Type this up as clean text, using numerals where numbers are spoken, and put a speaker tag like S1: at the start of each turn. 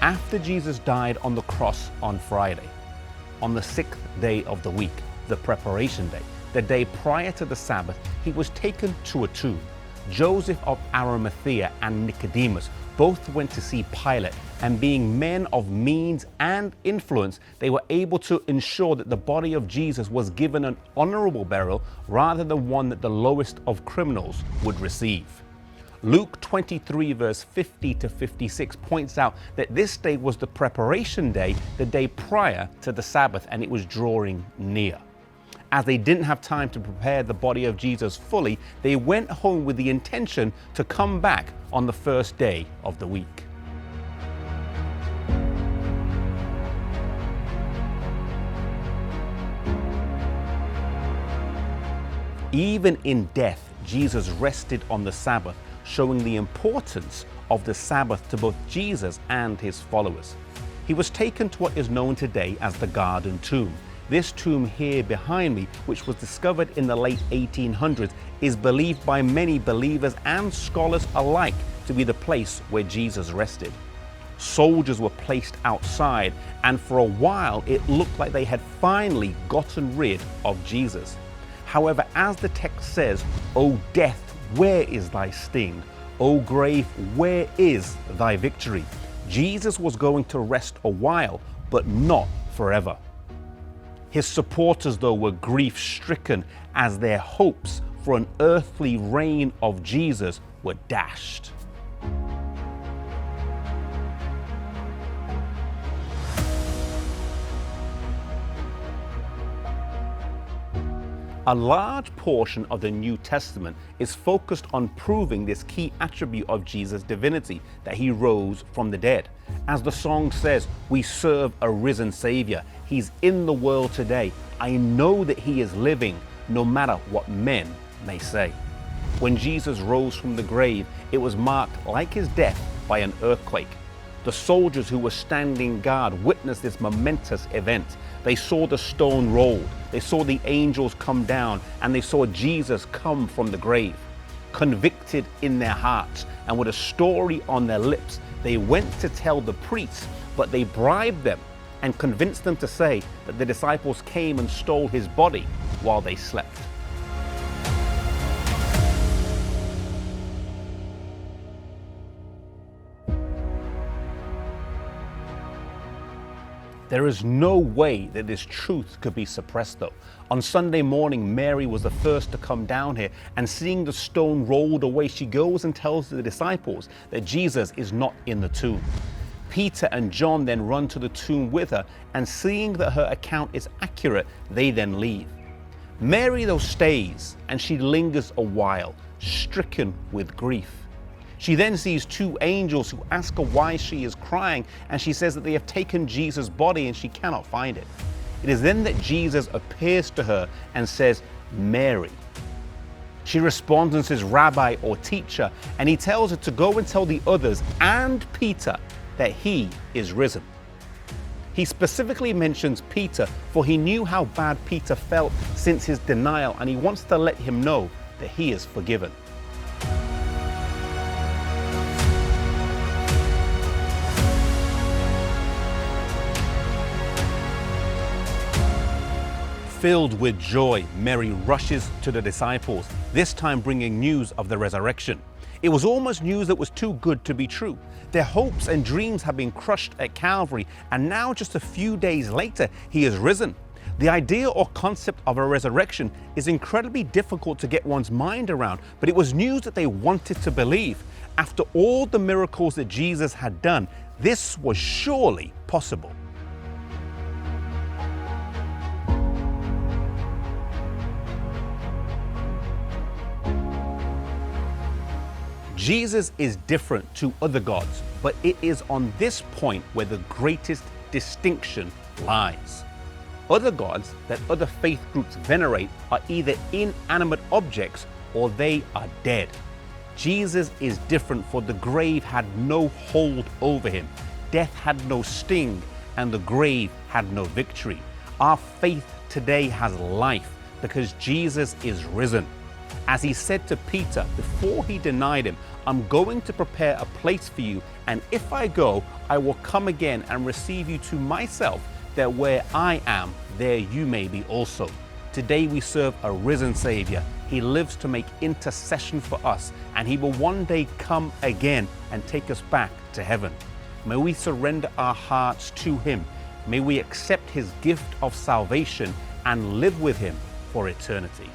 S1: After Jesus died on the cross on Friday, on the 6th day of the week, the preparation day, the day prior to the Sabbath, he was taken to a tomb. Joseph of Arimathea and Nicodemus both went to see Pilate, and being men of means and influence, they were able to ensure that the body of Jesus was given an honorable burial rather than one that the lowest of criminals would receive. Luke 23 verse 50 to 56 points out that this day was the preparation day, the day prior to the Sabbath, and it was drawing near. As they didn't have time to prepare the body of Jesus fully, they went home with the intention to come back on the first day of the week. Even in death, Jesus rested on the Sabbath, showing the importance of the Sabbath to both Jesus and his followers. He was taken to what is known today as the Garden Tomb. This tomb here behind me, which was discovered in the late 1800s, is believed by many believers and scholars alike to be the place where Jesus rested. Soldiers were placed outside, and for a while it looked like they had finally gotten rid of Jesus. However, as the text says, "O death, where is thy sting? O grave, where is thy victory?" Jesus was going to rest a while, but not forever. His supporters, though, were grief-stricken as their hopes for an earthly reign of Jesus were dashed. A large portion of the New Testament is focused on proving this key attribute of Jesus' divinity, that he rose from the dead. As the song says, we serve a risen Savior. He's in the world today. I know that he is living, no matter what men may say. When Jesus rose from the grave, it was marked, like his death, by an earthquake. The soldiers who were standing guard witnessed this momentous event. They saw the stone rolled, they saw the angels come down, and they saw Jesus come from the grave. Convicted in their hearts and with a story on their lips, they went to tell the priests, but they bribed them and convinced them to say that the disciples came and stole his body while they slept. There is no way that this truth could be suppressed, though. On Sunday morning, Mary was the first to come down here, and seeing the stone rolled away, she goes and tells the disciples that Jesus is not in the tomb. Peter and John then run to the tomb with her, and seeing that her account is accurate, they then leave. Mary, though, stays, and she lingers a while, stricken with grief. She then sees two angels who ask her why she is crying, and she says that they have taken Jesus' body and she cannot find it. It is then that Jesus appears to her and says, "Mary." She responds and says, "Rabbi," or teacher, and he tells her to go and tell the others and Peter that he is risen. He specifically mentions Peter, for he knew how bad Peter felt since his denial, and he wants to let him know that he is forgiven. Filled with joy, Mary rushes to the disciples, this time bringing news of the resurrection. It was almost news that was too good to be true. Their hopes and dreams had been crushed at Calvary, and now just a few days later, he is risen. The idea or concept of a resurrection is incredibly difficult to get one's mind around, but it was news that they wanted to believe. After all the miracles that Jesus had done, this was surely possible. Jesus is different to other gods, but it is on this point where the greatest distinction lies. Other gods that other faith groups venerate are either inanimate objects or they are dead. Jesus is different, for the grave had no hold over him, death had no sting, and the grave had no victory. Our faith today has life because Jesus is risen. as he said to Peter before he denied him, I'm going to prepare a place for you, and if I go, I will come again and receive you to myself, that where I am, there you may be also. Today we serve a risen Savior. He lives to make intercession for us, and he will one day come again and take us back to heaven. May we surrender our hearts to him. May we accept his gift of salvation and live with him for eternity.